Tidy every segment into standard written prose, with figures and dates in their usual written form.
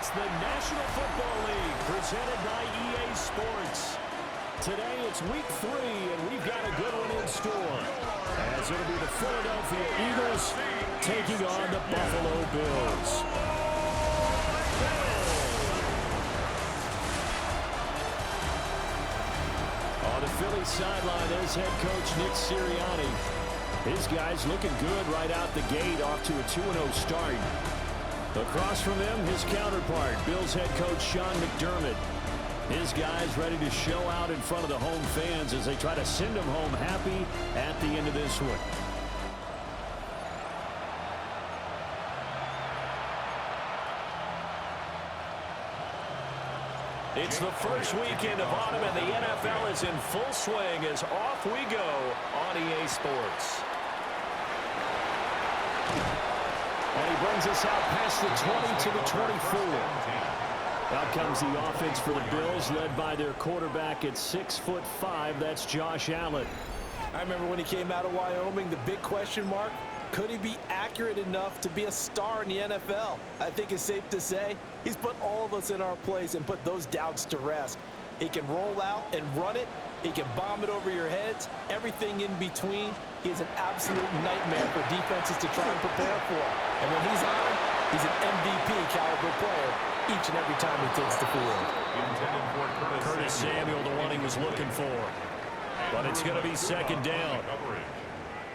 It's the National Football League presented by EA Sports. Today it's week 3, and we've got a good one in store, as it'll be the Philadelphia Eagles taking on the Buffalo Bills. On the Philly sideline, there's head coach Nick Sirianni. His guys looking good right out the gate, off to a 2-0 start. Across from them, his counterpart, Bills head coach Sean McDermott. His guys ready to show out in front of the home fans as they try to send them home happy at the end of this one. It's the first weekend of autumn, and the NFL is in full swing as off we go on EA Sports. And he brings us out past the 20 to the 24. Out comes the offense for the Bills, led by their quarterback at 6'5". That's Josh Allen. I remember when he came out of Wyoming, the big question mark, could he be accurate enough to be a star in the NFL? I think it's safe to say he's put all of us in our place and put those doubts to rest. He can roll out and run it. He can bomb it over your heads. Everything in between. He is an absolute nightmare for defenses to try and prepare for. And when he's on, he's an MVP caliber player each and every time he takes the field. Curtis Samuel, the one he was looking for. But it's going to be second down.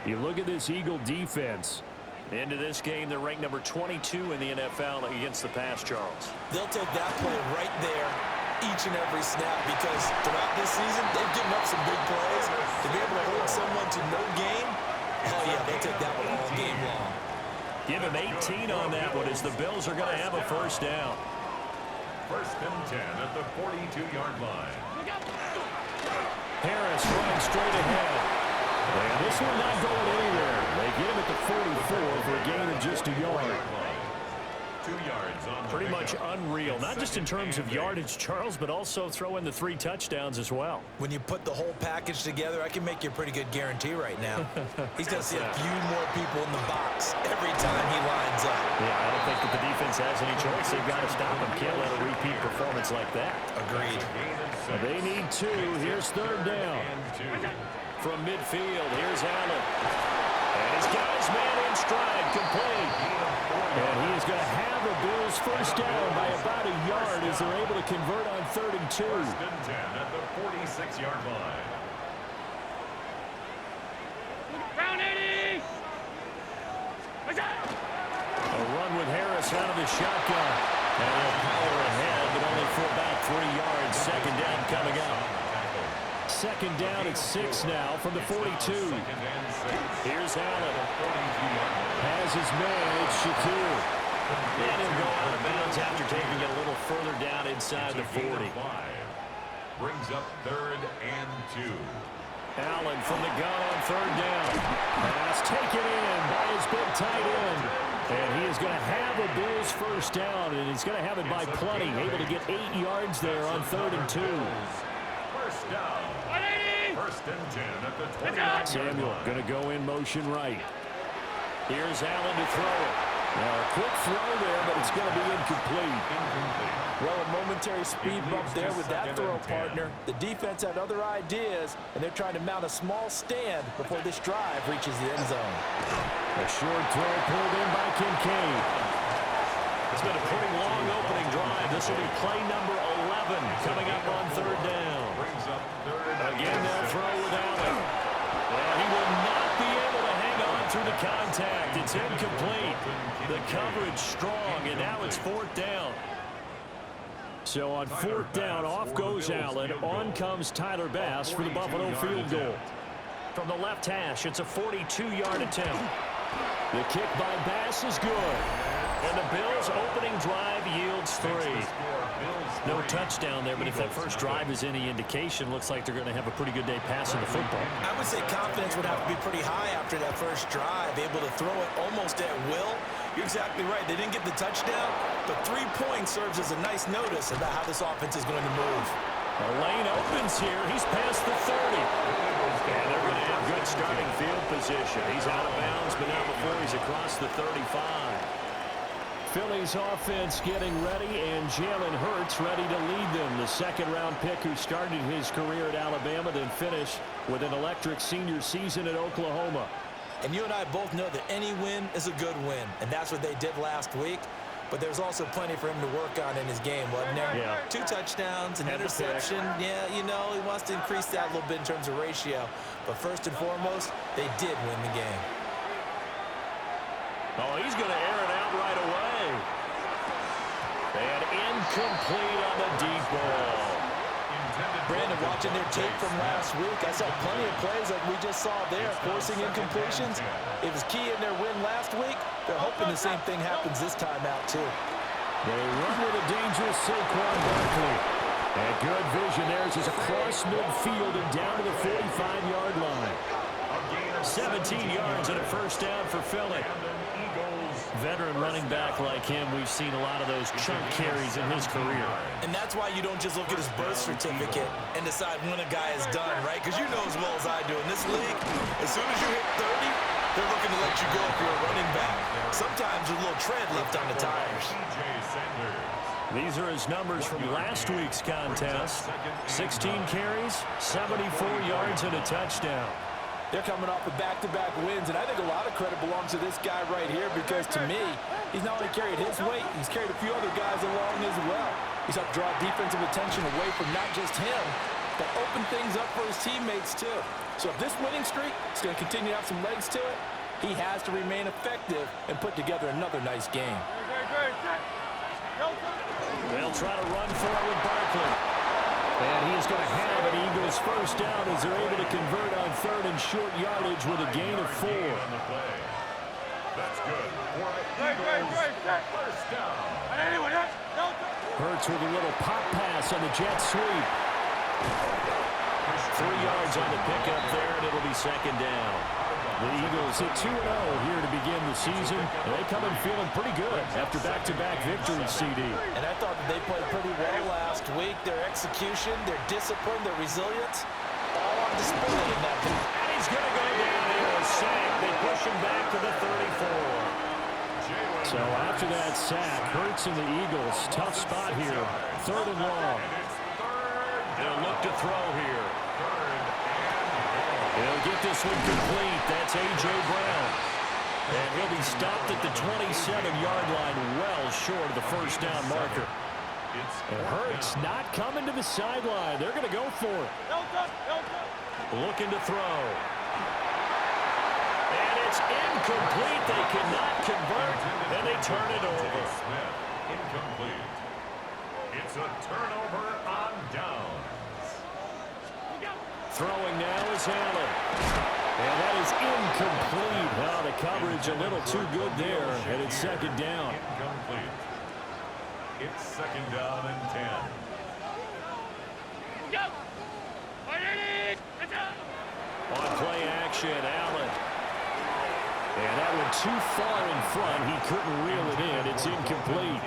You look at this Eagle defense. Into this game, they're ranked number 22 in the NFL against the pass, Charles. They'll take that play right there each and every snap, because throughout this season, they've given up some big plays. To be able to hold someone to no gain, oh yeah, they'll take that one all game long. Give him 18 on that one, as the Bills are going to have a first down. First and 10 at the 42-yard line. Harris running straight ahead. And this one not going anywhere. They get him at the 44 for a gain of just a yard. 2 yards on Pretty much unreal, not just in terms of yardage, Charles, but also throw in the 3 touchdowns as well. When you put the whole package together, I can make you a pretty good guarantee right now. He's going to see a few more people in the box every time he lines up. Yeah, I don't think that the defense has any choice. They've got to stop him. Can't let a repeat performance like that. Agreed. They need 2. Here's third down. From midfield, here's Allen. And his guys man in stride, complete. And he is going to have a Bills first down by about a yard as they're able to convert on 3rd and 2. First and 10 at the 46-yard line. Round 80! A run with Harris out of the shotgun. And they'll power ahead, but only for about 3 yards. Second down coming up. Second down at 6 now from the 42. Here's Allen. Has his man, it's Shakir. And he'll go out of bounds after taking it a little further down inside the 40. Brings up 3rd and 2. Allen from the gun on 3rd down. Pass taken in by his big tight end. And he is going to have a Bills first down, and he's going to have it by plenty. Able to get 8 yards there on 3rd and 2. First down. First and 10 at the 20. Samuel going to go in motion right. Here's Allen to throw it. Now a quick throw there, but it's going to be incomplete. Well, a momentary speed bump there with that throw partner. The defense had other ideas, and they're trying to mount a small stand before this drive reaches the end zone. A short throw pulled in by Kincaid. It's been a pretty long opening drive. This will be play number 11 coming up on 3rd down. Again, they'll throw with Allen. Well, he will not be able to hang on through the contact. It's incomplete. The coverage strong, and now it's 4th down. So on 4th down, off goes Allen. On comes Tyler Bass for the Buffalo field goal. From the left hash, it's a 42-yard attempt. The kick by Bass is good. And the Bills' opening drive yields 3. No touchdown there, but if that first drive is any indication, looks like they're going to have a pretty good day passing the football. I would say confidence would have to be pretty high after that first drive, able to throw it almost at will. You're exactly right. They didn't get the touchdown, but 3 points serves as a nice notice about how this offense is going to move. The lane opens here. He's past the 30. And they're going to have good starting field position. He's out of bounds, but not before he's across the 35. Philly's offense getting ready, and Jalen Hurts ready to lead them. The second-round pick who started his career at Alabama, then finished with an electric senior season at Oklahoma. And you and I both know that any win is a good win, and that's what they did last week. But there's also plenty for him to work on in his game, wasn't there? Yeah. 2 touchdowns, an interception. Yeah, you know, he wants to increase that a little bit in terms of ratio. But first and foremost, they did win the game. Oh, he's going to air it out right away. And incomplete on the deep ball. Brandon, watching their tape from last week, I saw plenty of plays like we just saw there, forcing incompletions. It was key in their win last week. They're hoping the same thing happens this time out, too. They run with a dangerous Saquon Barkley. And good vision there as he's across midfield and down to the 45-yard line. 17 yards and a first down for Philly. Veteran running back like him, we've seen a lot of those chunk carries in his career. And that's why you don't just look at his birth certificate and decide when a guy is done, right? Because you know as well as I do, in this league, as soon as you hit 30, they're looking to let you go if you're a running back. Sometimes with a little tread left on the tires. These are his numbers from last week's contest. 16 carries, 74 yards, and a touchdown. They're coming off of back-to-back wins, and I think a lot of credit belongs to this guy right here because, to me, he's not only carried his weight, he's carried a few other guys along as well. He's helped draw defensive attention away from not just him, but open things up for his teammates, too. So if this winning streak is going to continue to have some legs to it, he has to remain effective and put together another nice game. They'll try to run for it with Barkley. And he is going to have an Eagles first down as they're able to convert on third and short yardage with a gain of 4. That's good. First down. Hurts with a little pop pass on the jet sweep. 3 yards on the pickup there, and it'll be second down. The Eagles hit 2-0 here to begin the season. And they come in feeling pretty good after back-to-back victories, CD. And I thought that they played pretty well last week. Their execution, their discipline, their resilience, all on display in that game. And he's going to go down here, a sack. They push him back to the 34. So after that sack, Hurts and the Eagles, tough spot here. Third and long. They'll look to throw here. He'll get this one complete. That's A.J. Brown. And he'll be stopped at the 27-yard line, well short of the first down marker. And Hurts not coming to the sideline. They're going to go for it. Looking to throw. And it's incomplete. They cannot convert, and they turn it over. Incomplete. It's a turnover on downs. Throwing now is Allen. And that is incomplete. Now the coverage a little too good there, and it's second down. Incomplete. It's second down and 10. On play action, Allen. And that one too far in front. He couldn't reel it in. It's incomplete.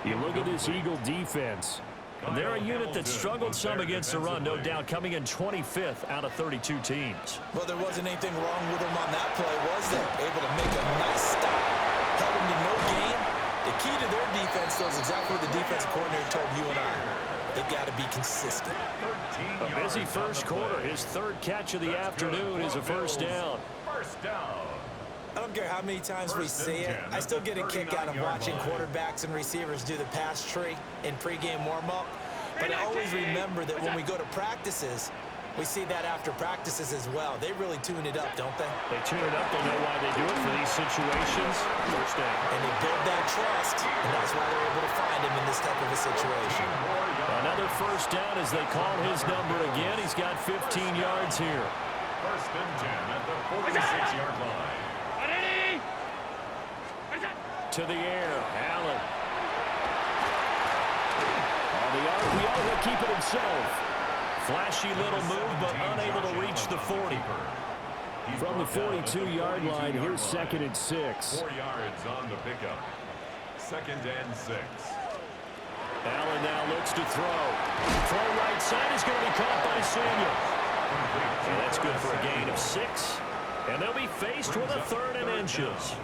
You look at this Eagle defense. And they're a unit that struggled some against the run, no doubt, coming in 25th out of 32 teams. Well, there wasn't anything wrong with them on that play, was there? Able to make a nice stop, held them to no gain. The key to their defense, though, is exactly what the defensive coordinator told you and I. They got to be consistent. A busy first quarter. His third catch of the afternoon is a first down. First down. I don't care how many times we see it. I still get a kick out of watching quarterbacks and receivers do the pass tree in pregame warm-up. But I always remember that when we go to practices, we see that after practices as well. They really tune it up, don't they? They tune it up. They know why they do it for these situations. First down. And they build that trust, and that's why they're able to find him in this type of a situation. Another first down as they call his number again. He's got 15 yards here. First and 10 at the 46-yard line. To the air, Allen. On the RPO, he'll keep it himself. Flashy little move, but unable to reach the 40. From the 42-yard line, here's second and 6. 4 yards on the pickup. Second and 6. Allen now looks to throw. Throw right side is going to be caught by Samuel. And that's good for a gain of 6. And they'll be faced with a third and inches.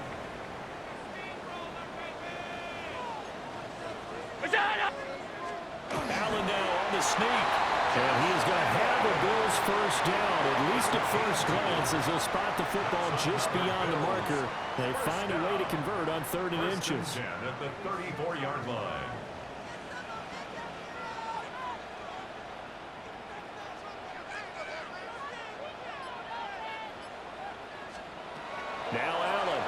the sneak. And he is going to have the Bills first down, at least at first glance, as they'll spot the football just beyond the marker. They find a way to convert on 3rd and inches. At the 34-yard line. Now Allen.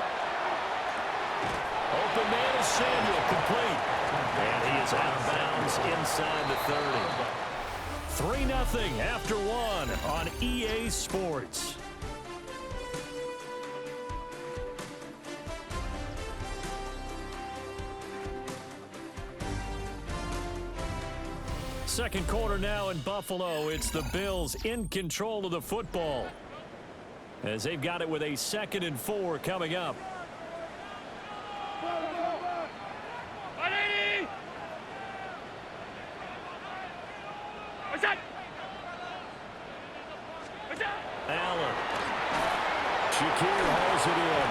Open man is Samuel, complete. And he is out of bounds inside the 30. 3-0 after 1 on EA Sports. Second quarter now in Buffalo. It's the Bills in control of the football, as they've got it with a 2nd and 4 coming up. Allen. Shakir hauls it in.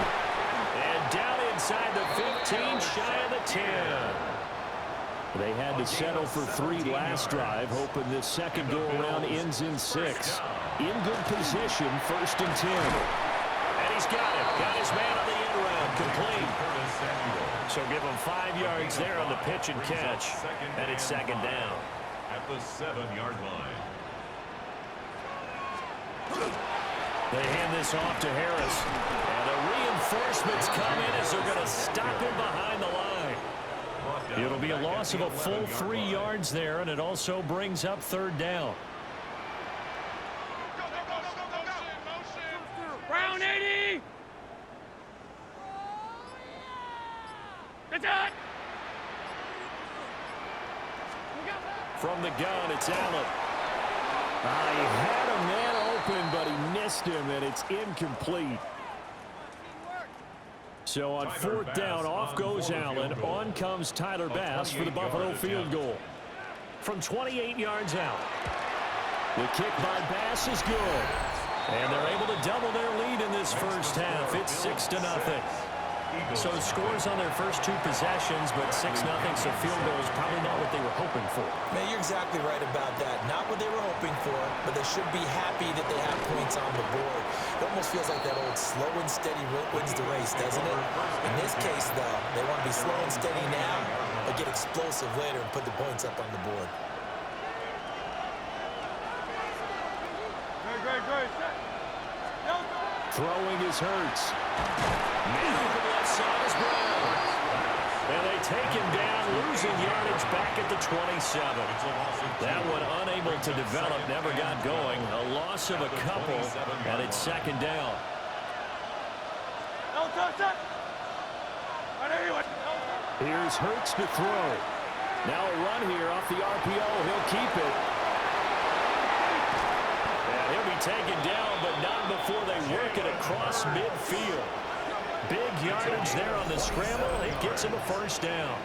And down inside the 15, shy of the 10. They had to settle for 3 last drive, hoping this second go-around ends in 6. In good position, 1st and 10. And he's got it. Got his man on the end round. Complete. So give him 5 yards there on the pitch and catch. And it's 2nd down. At the 7-yard line. They hand this off to Harris. And the reinforcements come in as they're going to stop him behind the line. It'll be a loss of a full 3 yards there, and it also brings up 3rd down. Brown 80. It's out. From the gun, it's Allen. He had a man open, but he missed him, and it's incomplete. So on 4th down, off goes Allen. On comes Tyler Bass for the Buffalo field goal. From 28 yards out. The kick by Bass is good. And they're able to double their lead in this first half. It's 6-0. So scores on their first 2 possessions, but 6-0, so field goal is probably not what they were hoping for. Man, you're exactly right about that. Not what they were hoping for, but they should be happy that they have points on the board. It almost feels like that old slow and steady wins the race, doesn't it? In this case, though, they want to be slow and steady now, but get explosive later and put the points up on the board. Throwing is Hurts. Man open left side is Brown. And they take him down, losing yardage back at the 27. That one unable to develop, never got going. A loss of a couple, and it's 2nd down. Here's Hurts to throw. Now a run here off the RPO. He'll keep it. And he'll be taken down, but not before they work it across midfield. Big yardage there on the scramble. It gets him a 1st down.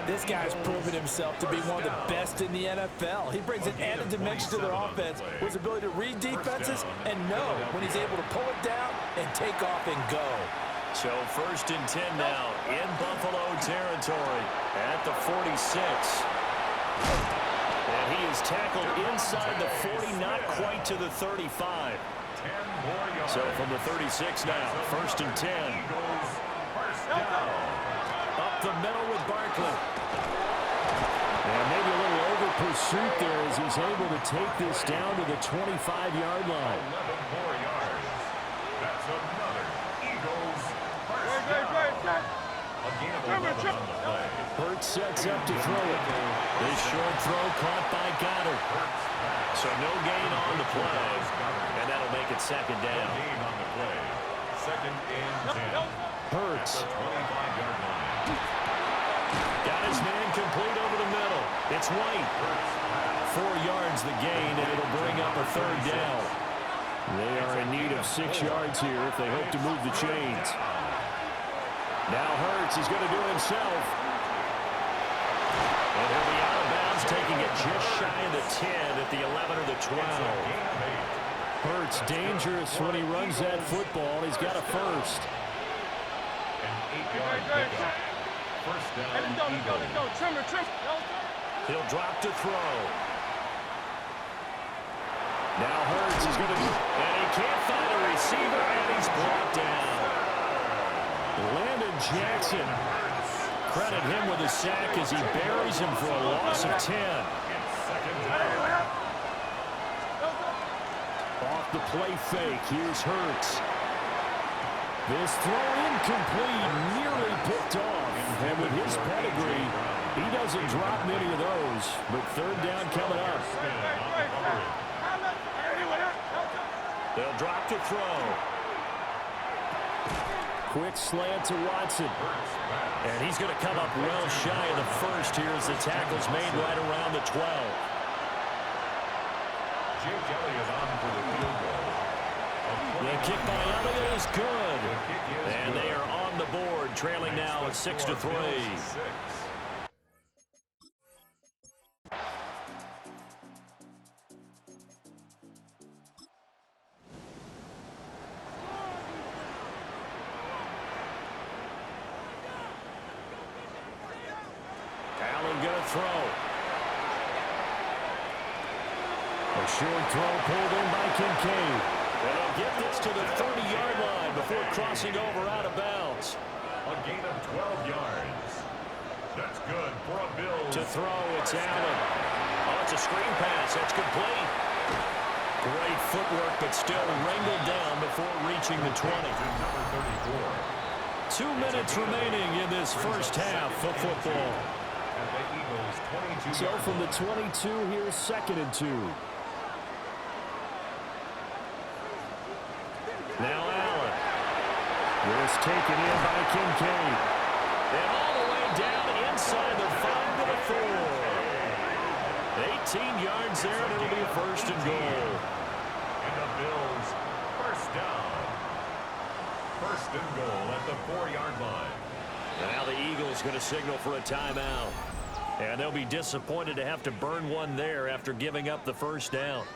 This guy's proven himself to be one of the best in the NFL. He brings an added dimension to their offense with his ability to read defenses and know when he's able to pull it down and take off and go. So 1st and 10 now in Buffalo territory at the 46. And he is tackled inside the 40, not quite to the 35. So from the 36 now, 1st and 10. Up the middle with Barkley. And maybe a little over pursuit there as he's able to take this down to the 25-yard line. 11 more yards. That's another Eagles first down. Again, on the play. Hurts sets up to throw it. This short throw caught by Goddard. So no gain on the play. And that'll make it 2nd down. Gain on the play. 2nd and 10. Hurts. 25-yard line. Got his man complete over the middle. It's White. 4 yards the gain, and it'll bring up a 3rd down. They are in need of 6 yards here if they hope to move the chains. Now Hurts is going to do it himself. And he'll be out of bounds, taking it just shy of the 10 at the 11 or the 12. Hurts dangerous when he runs that football. He's got a 1st. An 8-yard pickup. First down, Eagles. He'll drop to throw. Now Hurts is going to, and he can't find a receiver, and he's brought down. Landon Jackson, credit him with a sack as he buries him for a loss of 10. Off the play fake, here's Hurts. This throw incomplete, nearly picked off. And with his pedigree, he doesn't drop many of those. But third down coming up. They'll drop to throw. Quick slant to Watson. And he's going to come up well shy of the first here as the tackle's made right around the 12. Jake Elliott on for the field goal. The kick by Elliott is good. And they are on the board, trailing now at 6-3. Allen going to throw. A short throw pulled in by Kincaid. And they'll get this to the 30-yard line before crossing over out of bounds. A gain of 12 yards. That's good for a Bills. To throw, it's Allen. Oh, it's a screen pass. That's complete. Great footwork, but still wrangled down before reaching the 20. Number 34. 2 minutes remaining in this first half of football. And the Eagles 22. So from the 22, here's 2nd and 2. Now Allen. This taken in by Kincaid. And all the way down inside the 5 to the 4. 18 yards there, and it'll be a 1st and goal. And the Bills first down. 1st and goal at the 4-yard line. Now the Eagles going to signal for a timeout. And they'll be disappointed to have to burn one there after giving up the first down.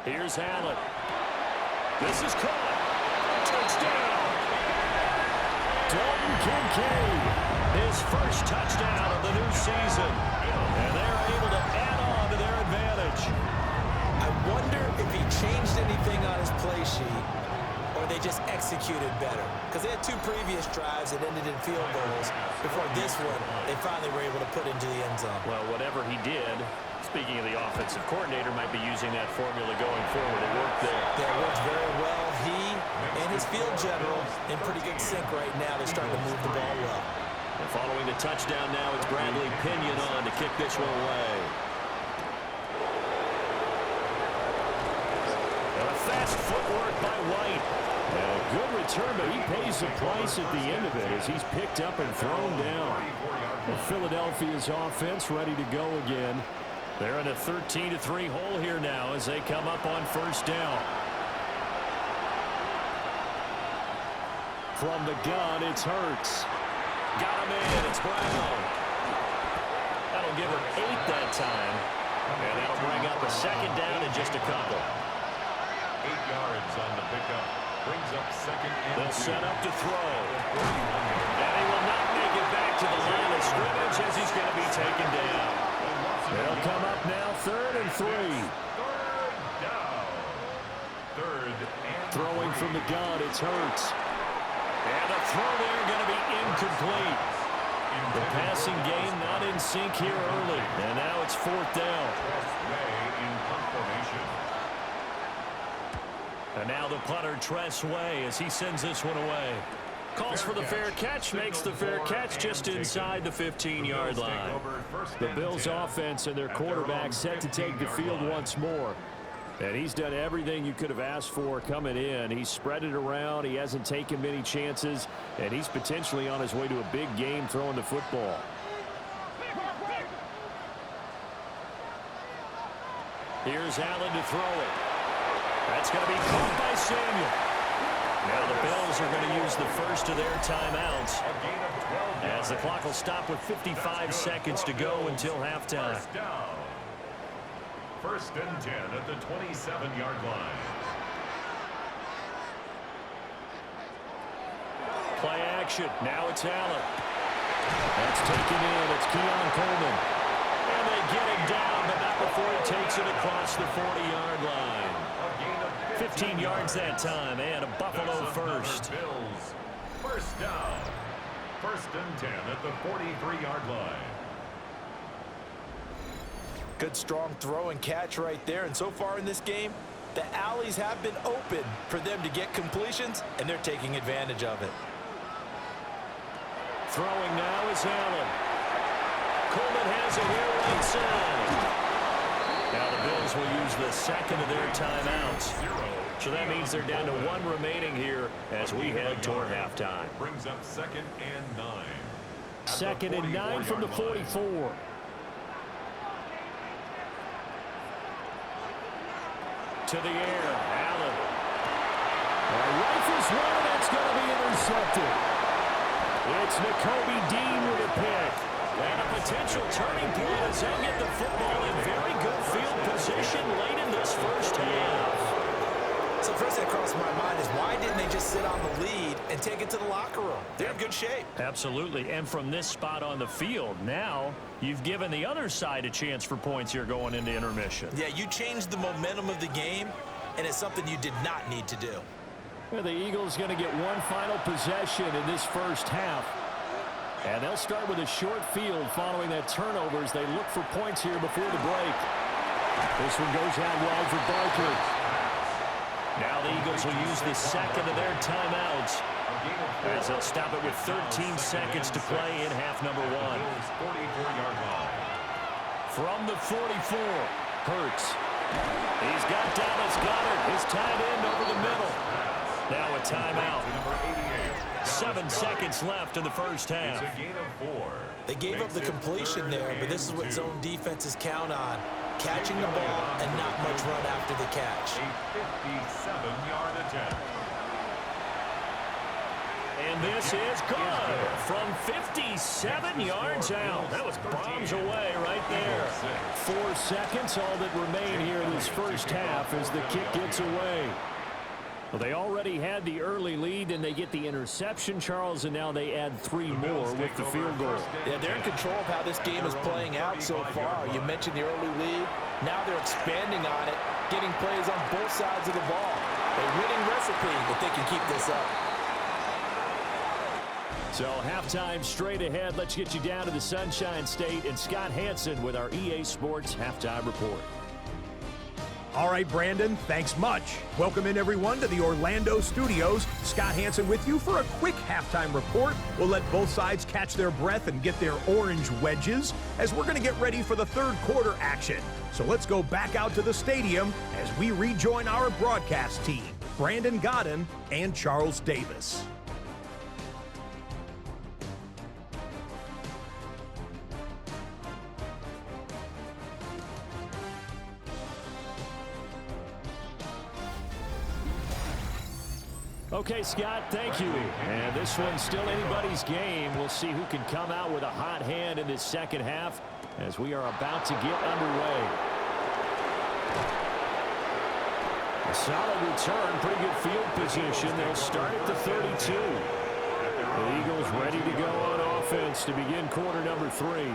Here's Allen. This is caught. Touchdown. Dalton Kincaid. His first touchdown of the new season. And they're able to add on to their advantage. I wonder if he changed anything on his play sheet or they just executed better. Because they had 2 previous drives that ended in field goals. Before this one, they finally were able to put into the end zone. Well, whatever he did, speaking of the offensive coordinator, might be using that formula going forward. It worked there. That worked very well. He and his field general in pretty good sync right now. They're starting to move the ball well. And following the touchdown now, it's Bradley Pinion on to kick this one away. And a fast footwork by White. And a good return, but he pays the price at the end of it as he's picked up and thrown down. And Philadelphia's offense ready to go again. They're in a 13-3 hole here now as they come up on first down. From the gun, it's Hurts. Got him in, it's Brown. That'll give him 8 that time. And that'll bring up a second down in just a couple. 8 yards on the pickup. Brings up 2nd and 2. They'll set up to throw. And he will not make it back to the line of scrimmage as he's going to be taken down. They'll come up now 3rd and 3. 3rd down. 3rd and Throwing 3. from the gun, it's Hurts. And the throw there going to be incomplete. The passing game not in sync here early. And now it's 4th down. In confirmation. And now the punter, Tress Way, as he sends this one away. Calls for the fair catch, makes the fair catch just inside the 15-yard line. The Bills' offense and their quarterback set to take the field once more. And he's done everything you could have asked for coming in. He's spread it around. He hasn't taken many chances. And he's potentially on his way to a big game throwing the football. Here's Allen to throw it. That's going to be caught by Samuel. Now the Bills are going to use the first of their timeouts as the clock will stop with 55 seconds to go until halftime. first and 10 at the 27-yard line. Play action. Now it's Allen. That's taken in. It's Keon Coleman. And they get him down, but not before he takes it across the 40-yard line. 15 yards that time, and a Buffalo first. Bills. First down. First and 10 at the 43-yard line. Good strong throw and catch right there. And so far in this game, the alleys have been open for them to get completions, and they're taking advantage of it. Throwing now is Allen. Coleman has it here right side. Now the Bills will use the second of their timeouts. So that means they're down to one remaining here as we head toward halftime. Brings up second and 9. Second and 9 from the 44. To the air, Allen. Rifles one, and that's going to be intercepted. It's Nakobe Dean with a pick. And a potential turning point as they'll get the football in very good field position late in this first half. So first that crossed my mind is why didn't they just sit on the lead and take it to the locker room? They're in good shape. Absolutely, and from this spot on the field, now you've given the other side a chance for points here going into intermission. Yeah, you changed the momentum of the game, and it's something you did not need to do. Well, the Eagles going to get one final possession in this first half. And they'll start with a short field following that turnover as they look for points here before the break. This one goes out wide for Barkley. Now the Eagles will use the second of their timeouts as they'll stop it with 13 seconds to play in half number 1. 44-yard line. From the 44, Hurts. He's got Dallas Goedert, his tight end over the middle. Now a timeout. 7 seconds left in the first half. It's a gain of 4. They gave up the completion there, but this is what zone defenses count on. Catching the ball and not much run after the catch. A 57-yard attempt. And this is good from 57 yards out. That was bombs away right there. 4 seconds, all that remain here in this first half as the kick gets away. Well, they already had the early lead, and they get the interception, Charles, and now they add 3 more with the field goal. Yeah, they're in control of how this game is playing out so far. You mentioned the early lead. Now they're expanding on it, getting plays on both sides of the ball. A winning recipe if they can keep this up. So halftime straight ahead. Let's get you down to the Sunshine State and Scott Hansen with our EA Sports Halftime Report. All right, Brandon, thanks much. Welcome in, everyone, to the Orlando studios. Scott Hansen with you for a quick halftime report. We'll let both sides catch their breath and get their orange wedges as we're going to get ready for the third quarter action. So let's go back out to the stadium as we rejoin our broadcast team, Brandon Godden and Charles Davis. Okay, Scott, thank you. And this one's still anybody's game. We'll see who can come out with a hot hand in this second half as we are about to get underway. A solid return, pretty good field position. They'll start at the 32. The Eagles ready to go on offense to begin quarter number 3.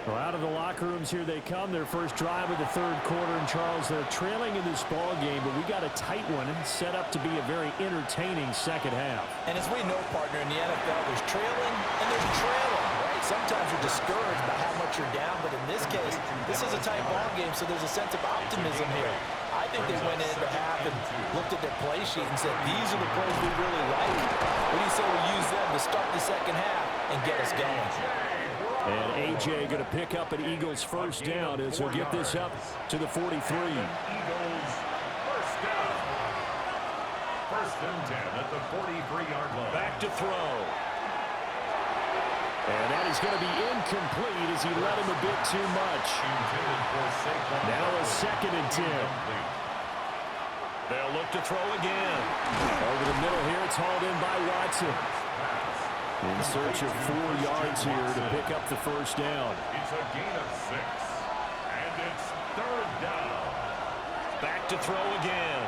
Well, out of the locker rooms here they come. Their first drive of the third quarter. And, Charles, they're trailing in this ball game, but we got a tight one set up to be a very entertaining second half. And as we know, partner, in the NFL, there's trailing and there's trailing, right? Sometimes you're discouraged by how much you're down, but in this case, this is a tight ball game, so there's a sense of optimism here. I think they went into half and looked at their play sheet and said, these are the plays we really like. What do you say we use them to start the second half and get us going? And A.J. going to pick up an Eagles first down as he'll get this up to the 43. Eagles first down. First and 10 at the 43-yard line. Back to throw. And that is going to be incomplete as he let him a bit too much. Now a second and 10. They'll look to throw again. Over the middle here, it's hauled in by Watson. In search of 4 yards here to pick up the first down. It's a gain of 6. And it's third down. Back to throw again.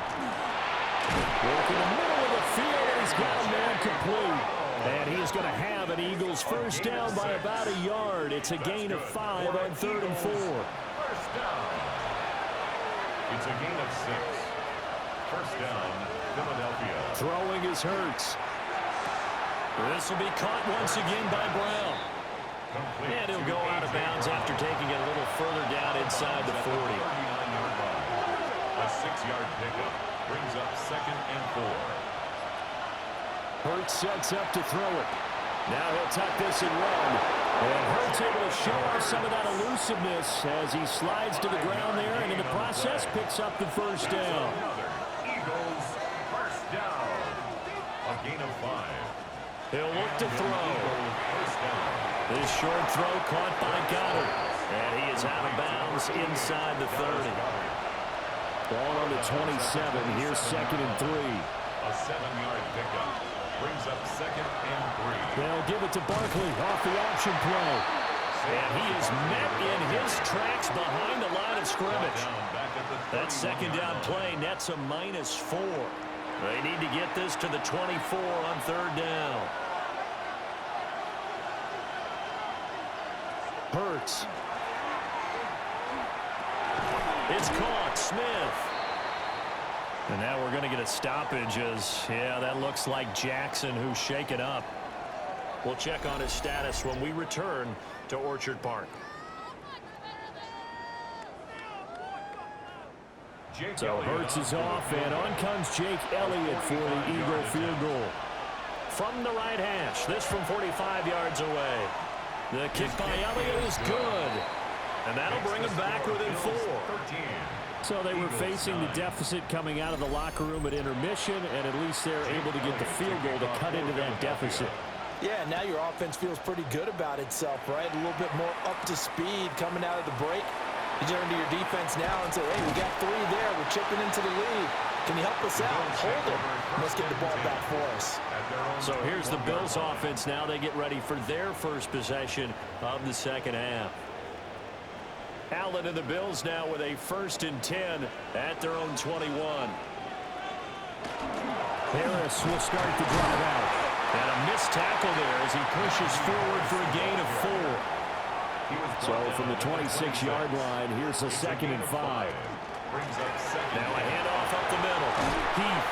Working the middle of the field, and he's got a man complete. And he is going to have an Eagles first down by about a yard. It's a gain of 5 on 3rd and 4. First down. It's a gain of 6. First down, Philadelphia. Throwing is Hurts. This will be caught once again by Brown. And he'll go out of bounds after taking it a little further down inside the 40. A 6-yard pickup brings up 2nd and 4. Hurts sets up to throw it. Now he'll tuck this and run. And Hurts able to show off some of that elusiveness as he slides to the ground there, and in the process picks up the first down. Eagles first down. A gain of 5. He'll look to throw. First down. This short throw caught by Goddard. And he is out of bounds inside the 30. Ball on the 27. Here's 2nd and 3. A 7-yard pickup brings up 2nd and 3. They'll give it to Barkley off the option play. And he is met in his tracks behind the line of scrimmage. That 2nd down play nets a -4. They need to get this to the 24 on 3rd down. Hurts. It's caught. Smith. And now we're going to get a stoppage as, yeah, that looks like Jackson who's shaken up. We'll check on his status when we return to Orchard Park. So Hurts is off, and on comes Jake Elliott for the Eagle field goal. From the right hash, this from 45 yards away. The kick by Elliott is good. And that'll bring him back within 4. So they were facing the deficit coming out of the locker room at intermission, and at least they're able to get the field goal to cut into that deficit. Yeah, now your offense feels pretty good about itself, right? A little bit more up to speed coming out of the break. You turn to your defense now and say, hey, we got 3 there. We're chipping into the lead. Can you help us out? Hold it. Let's get the ball back for us. So here's the Bills offense now. They get ready for their first possession of the second half. Allen and the Bills now with a 1st and 10 at their own 21. Harris will start to drive out. And a missed tackle there as he pushes forward for a gain of 4. So from the 26-yard line, here's a 2nd and 5. Now a handoff up the middle. Heath.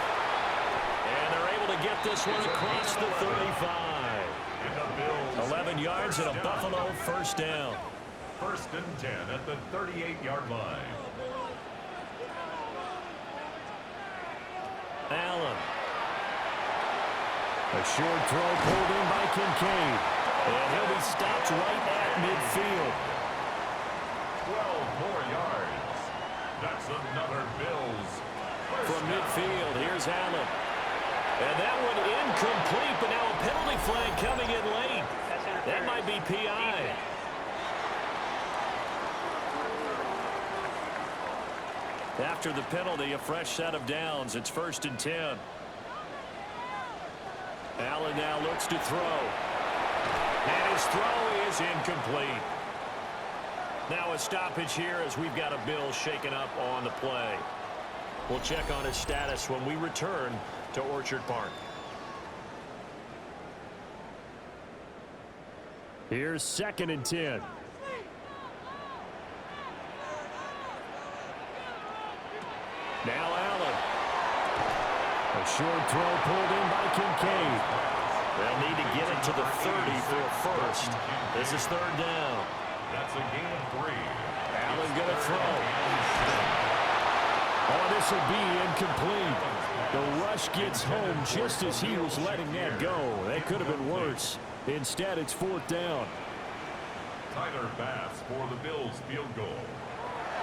And they're able to get this one across the 35. 11 yards and a Buffalo first down. 1st and 10 at the 38-yard line. Allen. A short throw pulled in by Kincaid. And he'll be stopped right at midfield. 12 more yards. That's another Bills. From midfield, here's Allen. And that one incomplete, but now a penalty flag coming in late. That might be PI. After the penalty, a fresh set of downs. It's 1st and 10. Allen now looks to throw. And his throw is incomplete. Now a stoppage here as we've got a Bill shaken up on the play. We'll check on his status when we return to Orchard Park. Here's 2nd and 10. Now Allen. A short throw pulled in by Kincaid. They'll need to get it to the 30 for a first. This is 3rd down. That's a gain of 3. Allen going to throw. Oh, this will be incomplete. The rush gets home just as he was letting that go. That could have been worse. Instead, it's 4th down. Tyler Bass for the Bills field goal.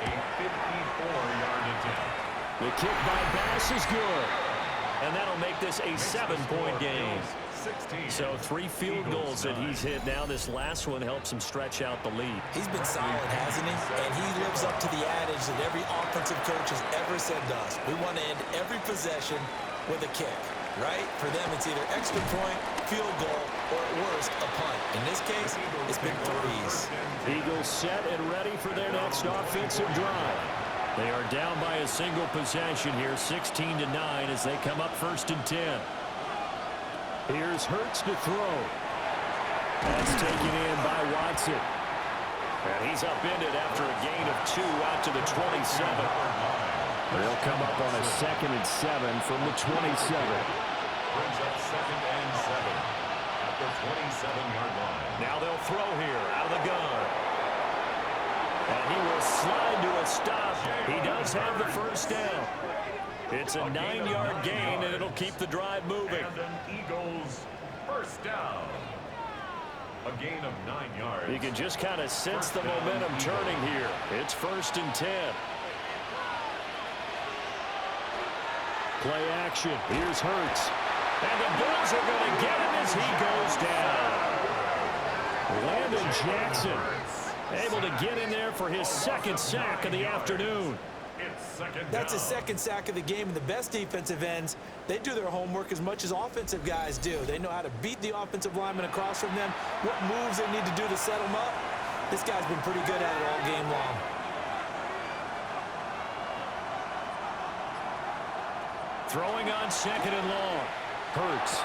A 54-yard attempt. The kick by Bass is good. And that'll make this a 7-point game. So 3 field goals that he's hit now. This last one helps him stretch out the lead. He's been solid, hasn't he? And he lives up to the adage that every offensive coach has ever said to us. We want to end every possession with a kick, right? For them, it's either extra point, field goal, or at worst, a punt. In this case, it's been threes. Eagles set and ready for their next offensive drive. They are down by a single possession here, 16-9, as they come up 1st and 10. Here's Hurts to throw. That's taken in by Watson. And he's upended after a gain of 2 out to the 27. They'll come up on a 2nd and 7 from the 27. Brings up 2nd and 7 at the 27-yard line. Now they'll throw here out of the gun. And he will slide to a stop. He does have the first down. It's a 9-yard gain, and it'll keep the drive moving. And an Eagles first down. A gain of 9 yards. You can just kind of sense the momentum turning here. It's 1st and 10. Play action. Here's Hurts. And the Bills are going to get him as he goes down. Landon Jackson able to get in there for his 2nd sack of the afternoon. That's his 2nd sack of the game, and the best defensive ends, they do their homework as much as offensive guys do. They know how to beat the offensive lineman across from them, what moves they need to do to set them up. This guy's been pretty good at it all game long. Throwing on 2nd and long. Hurts.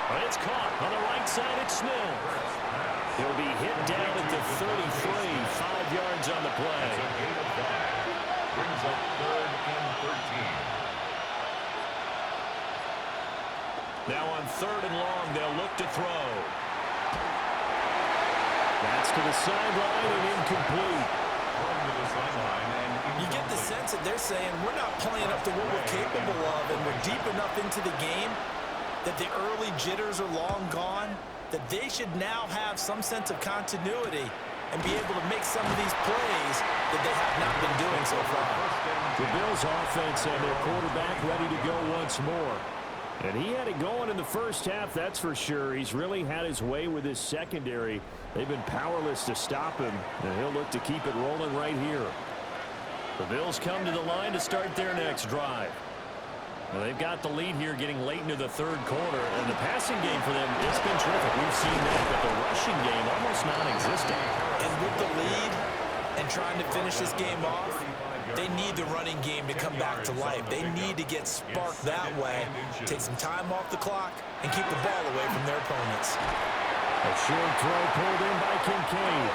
But it's caught on the right side. It's Smith. He'll be hit down at the 33, 5 yards on the play. Brings up 3rd and 13. Now on 3rd and long, they'll look to throw. That's to the sideline and incomplete. You get the sense that they're saying we're not playing up to what we're capable of, and we're deep enough into the game that the early jitters are long gone, that they should now have some sense of continuity and be able to make some of these plays that they have not been doing so far. The Bills offense and their quarterback ready to go once more. And he had it going in the first half, that's for sure. He's really had his way with his secondary. They've been powerless to stop him, and he'll look to keep it rolling right here. The Bills come to the line to start their next drive. Well, they've got the lead here getting late into the 3rd quarter, and the passing game for them, it's been terrific. We've seen that, but the rushing game almost non-existent. And with the lead and trying to finish this game off, they need the running game to come back to life. They need to get sparked that way, take some time off the clock, and keep the ball away from their opponents. A short throw pulled in by Kincaid.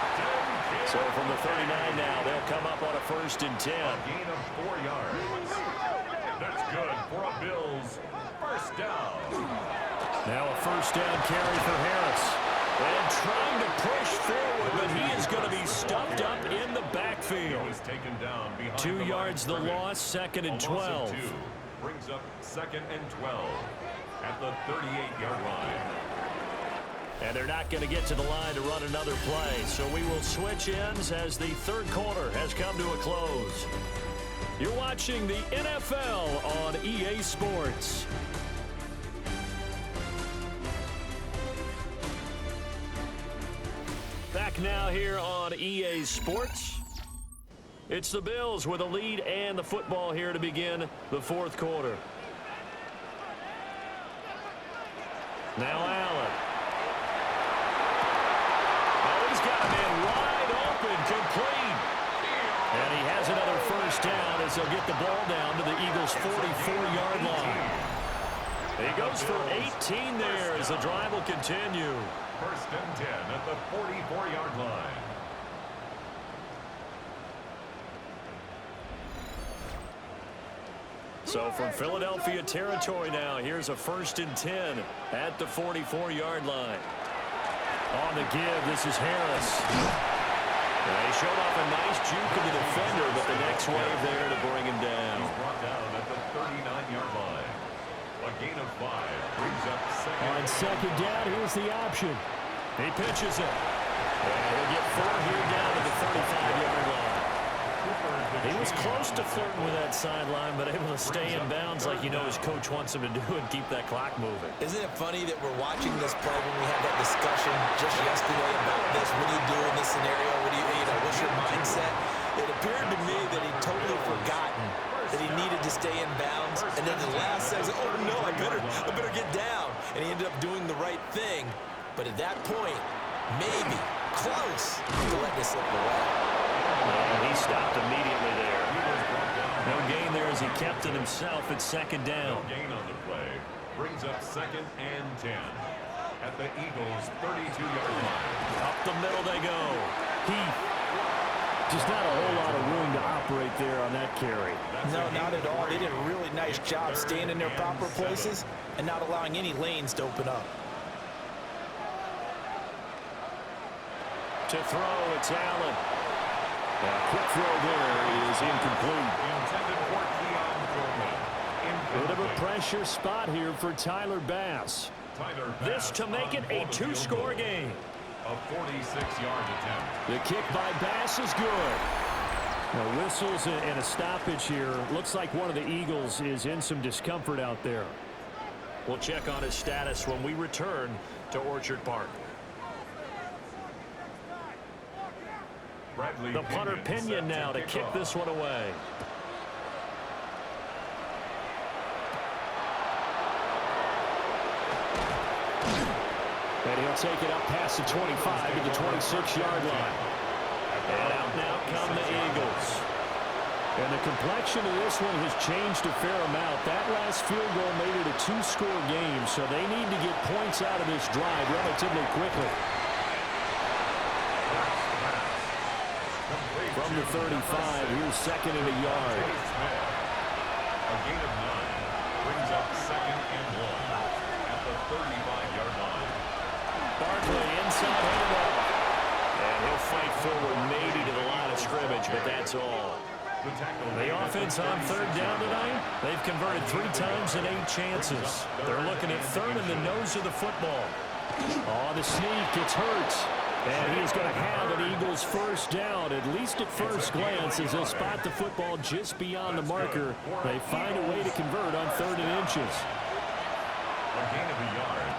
So from the 39 now, they'll come up on a 1st and 10. A gain of 4 yards. That's good for a Bills first down. Now a 1st down carry for Harris. And trying to push forward, but he is going to be stuffed up in the backfield. He was taken down behind 2 yards the loss, 2nd and 12. Brings up 2nd and 12 at the 38-yard line. And they're not going to get to the line to run another play. So we will switch ends as the 3rd quarter has come to a close. You're watching the NFL on EA Sports. Back now here on EA Sports. It's the Bills with a lead and the football here to begin the 4th quarter. Now Allen. Oh, he's got a man wide open, complete. And he has another 1st down as they'll get the ball down to the Eagles' 44-yard line. He goes for 18 there as the drive will continue. 1st and 10 at the 44-yard line. So from Philadelphia territory now, here's a 1st and 10 at the 44-yard line. On the give, this is Harris. And they showed off a nice juke to the defender, but the next wave there to bring him down. He's brought down at the 39-yard line. A gain of 5 brings up 2nd. On 2nd down, here's the option. He pitches it. And he'll get 4 here down to the 35-yard line. He was close to flirting with that sideline, but able to stay in bounds like you know his coach wants him to do and keep that clock moving. Isn't it funny that we're watching this play when we had that discussion just yesterday about this? What do you do in this scenario? What do you know, what's your mindset? It appeared to me that he'd totally forgotten that he needed to stay in bounds. And then the last second, oh no, I better get down. And he ended up doing the right thing. But at that point, maybe, close to letting it slip away. And he stopped immediately there. No gain there as he kept it himself at second down. No gain on the play. Brings up 2nd and 10 at the Eagles' 32-yard line. Up the middle they go. Heath. Just not a whole lot of room to operate there on that carry. No, not at all. They did a really nice job staying in their proper places and not allowing any lanes to open up. To throw, it's Allen. A quick throw there is incomplete. Intended for Keon Coleman. Bit of a pressure spot here for Tyler Bass. This to make it a 2-score game. A 46-yard attempt. The kick by Bass is good. Now, whistles and a stoppage here. Looks like one of the Eagles is in some discomfort out there. We'll check on his status when we return to Orchard Park. The punter Pinion now to kick this one away. And he'll take it up past the 25 to the 26-yard line. And out now come the Eagles. And the complexion of this one has changed a fair amount. That last field goal made it a 2-score game, so they need to get points out of this drive relatively quickly. From the 35, here's 2nd and a yard. A gain of 9 brings up 2nd and 1 at the 35-yard line. Barkley inside handoff. And he'll fight forward maybe to the line of scrimmage, but that's all. The offense on 3rd down tonight, they've converted 3 times in 8 chances. They're looking at 3rd in the nose of the football. Oh, the sneak, it's Hurts. And he is going to have an Eagles first down, at least at first glance, as they'll spot the football just beyond the marker. They find a way to convert on 3rd and inches. A gain of a yard.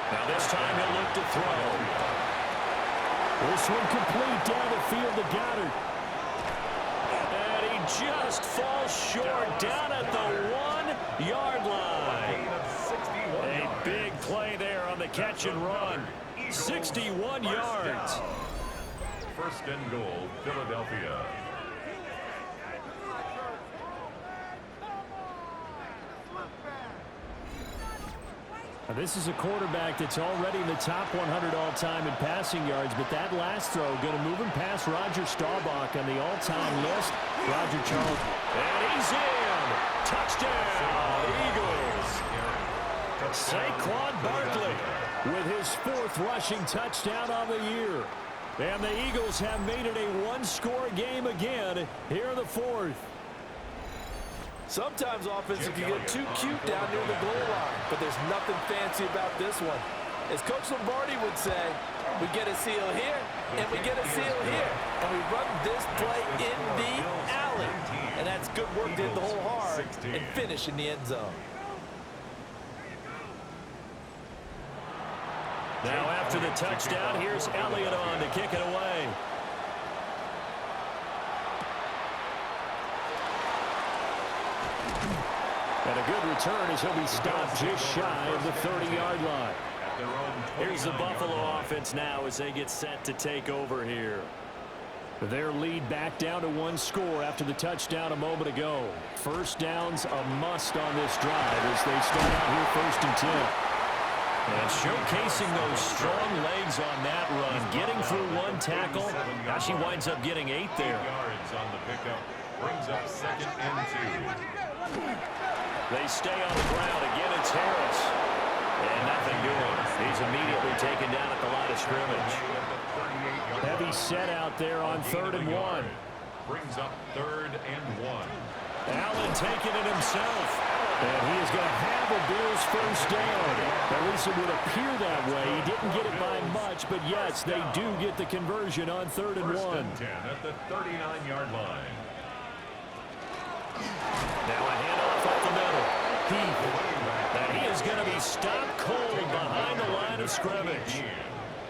Now this time he'll look to throw. This one complete down the field to Goddard. And he just falls short down at the 1-yard line. A big play there on the catch and run. 61 yards. 1st and goal, Philadelphia. Now this is a quarterback that's already in the top 100 all-time in passing yards, but that last throw going to move him past Roger Staubach on the all-time list. Roger Charles, and he's in. Touchdown, Eagles. Saquon Barkley with his 4th rushing touchdown on the year. And the Eagles have made it a 1-score game again here in the 4th. Sometimes offenses can get too cute down near the goal line, but there's nothing fancy about this one. As Coach Lombardi would say, we get a seal here, and we get a seal here. And we run this play in the alley. And that's good work to hit the hole hard and finish in the end zone. Now after the touchdown, here's Elliott on to kick it away. And a good return as he'll be stopped just shy of the 30-yard line. Here's the Buffalo offense now as they get set to take over here. Their lead back down to 1 score after the touchdown a moment ago. First down's a must on this drive as they start out here 1st and 10. And showcasing those strong legs on that run, getting through 1 tackle. Now she winds up getting 8 there. 8 yards on the pickup brings up 2nd and 2. They stay on the ground. Again, it's Harris. And nothing doing. He's immediately taken down at the line of scrimmage. Heavy set out there on 3rd and 1. Brings up 3rd and 1. Allen taking it himself. And he is going to have a Bills first down. At least it would appear that way. He didn't get it by much, but yes, they do get the conversion on 3rd and 1. 1st and 10 at the 39-yard line. Now a handoff up the middle. And he is going to be stopped cold behind the line of scrimmage.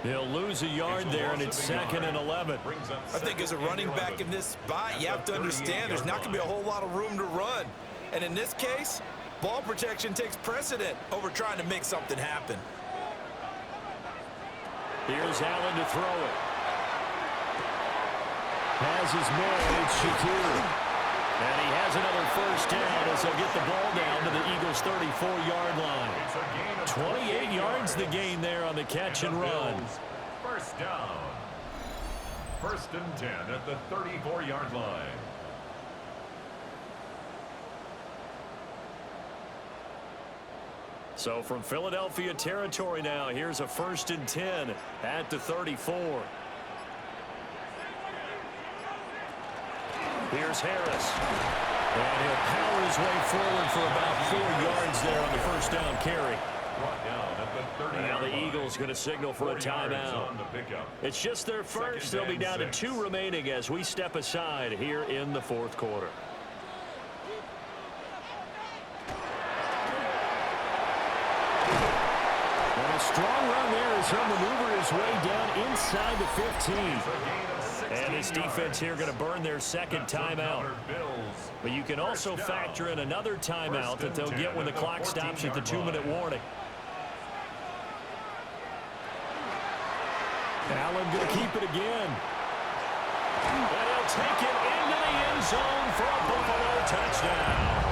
They'll lose a yard there, and it's 2nd and 11. I think as a running back in this spot, you have to understand there's not going to be a whole lot of room to run. And in this case, ball protection takes precedent over trying to make something happen. Here's Allen to throw it. Has his man, it's Shakir. And he has another first down as they'll get the ball down to the Eagles' 34-yard line. 28 yards the gain there on the catch and run. First down. First and 10 at the 34-yard line. So from Philadelphia territory now, here's a first and 10 at the 34. Here's Harris. And he'll power his way forward for about 4 yards there on the first down carry. Now the Eagles going to signal for a timeout. It's just their first. They'll be down to 2 remaining as we step aside here in the fourth quarter. And a strong run there as he'll maneuver his way down inside the 15. And this defense here going to burn their second timeout. But you can also factor in another timeout that they'll get when the clock stops at the 2-minute warning. Allen going to keep it again. And he'll take it into the end zone for a Buffalo touchdown.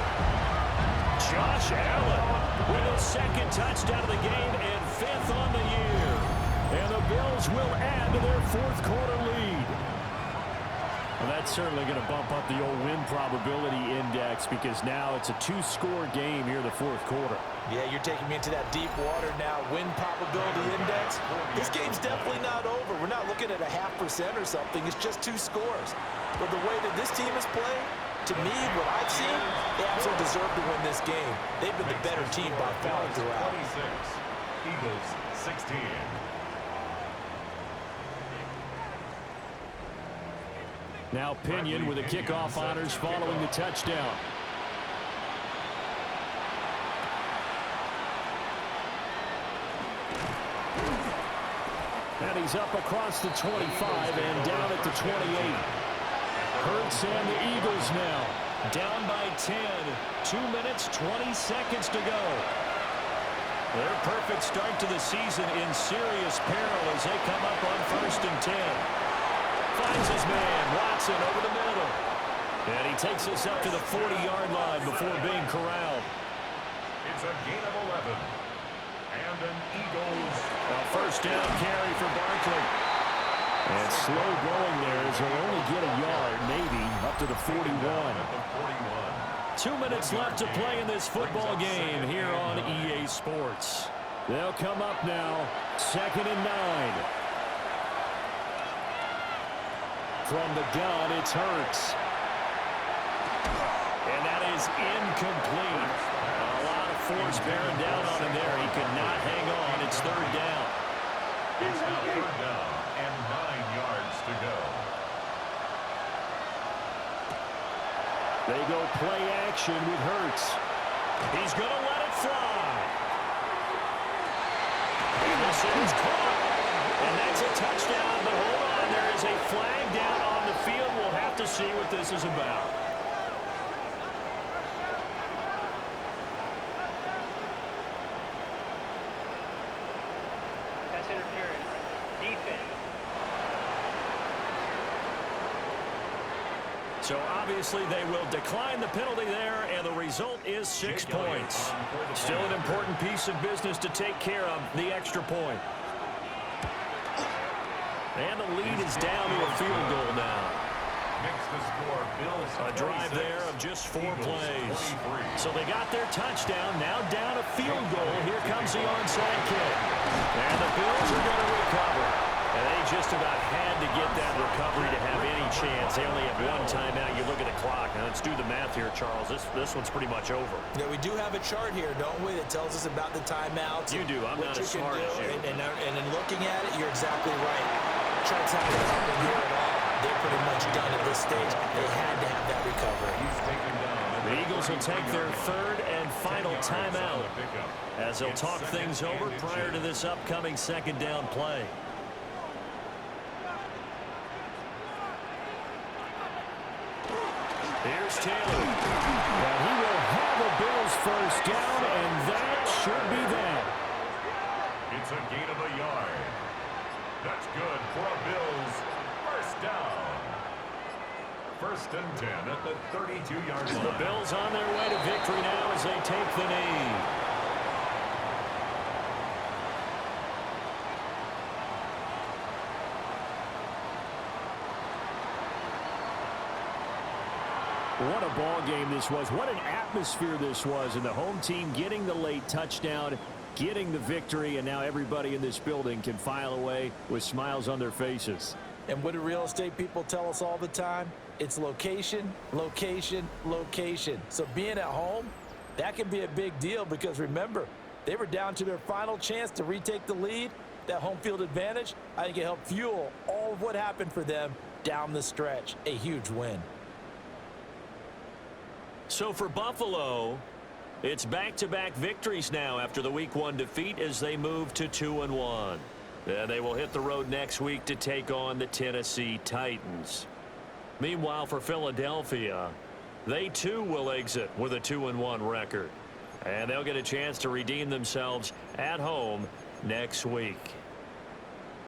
Josh Allen with his second touchdown of the game and 5th on the year. And the Bills will add to their fourth quarter lead. Well, that's certainly going to bump up the old win probability index because now it's a 2-score game here in the fourth quarter. Yeah, you're taking me into that deep water now. Win probability index. This game's definitely not over. We're not looking at a 0.5% or something. It's just 2 scores. But the way that this team is playing, to me, what I've seen, they absolutely deserve to win this game. They've been the better team by far throughout. 26, Eagles 16. Now Pinion with the kickoff honors following the touchdown. And he's up across the 25 and down at the 28. Hurts and the Eagles now down by 10. 2 minutes, 20 seconds to go. Their perfect start to the season in serious peril as they come up on first and 10. Finds his man, Watson, over the middle. And he takes us up to the 40-yard line before being corralled. It's a gain of 11. And an Eagles. A first down carry for Barkley. And slow going there as he'll only get a yard, maybe, up to the 41. 2 minutes left to play in this football game here on EA Sports. They'll come up now, 2nd and 9. From the gun, it's Hurts. And that is incomplete. A lot of force bearing down on him there. He could not hang on. It's 3rd down. It's now 3rd down and 9 yards to go. They go play action with Hurts. He's going to let it fly. And this is caught. And that's a touchdown, but hold on. There is a flag down on the field. We'll have to see what this is about. That's interference. Defense. So obviously they will decline the penalty there, and the result is 6 points. Still an important piece of business to take care of, the extra point. And the lead is down to a field goal now. A drive there of just 4 plays. So they got their touchdown, now down a field goal. Here comes the onside kick. And the Bills are going to recover. And they just about had to get that recovery to have any chance. They only have 1 timeout. You look at the clock. Now let's do the math here, Charles. This one's pretty much over. Yeah, we do have a chart here, don't we, that tells us about the timeouts. You do. I'm not as smart as you. And in looking at it, you're exactly right. Charts haven't happened here at all. They're pretty much done at this stage. They had to have that recovery. The Eagles will take their 3rd and final timeout as they'll talk things over prior to this upcoming 2nd down play. Here's Taylor. And he will have a Bills first down, and that should be that. It's a gain of a yard. That's good for a Bills first down. 1st and 10 at the 32-yard line. The Bills on their way to victory now as they take the knee. What a ball game this was. What an atmosphere this was. And the home team getting the late touchdown, getting the victory, and now everybody in this building can file away with smiles on their faces. And what do real estate people tell us all the time? It's location, location, location. So being at home, that can be a big deal because remember, they were down to their final chance to retake the lead. That home field advantage, I think it helped fuel all of what happened for them down the stretch. A huge win. So for Buffalo, it's back-to-back victories now after the Week 1 defeat as they move to 2-1. And they will hit the road next week to take on the Tennessee Titans. Meanwhile, for Philadelphia, they too will exit with a 2-1 record. And they'll get a chance to redeem themselves at home next week.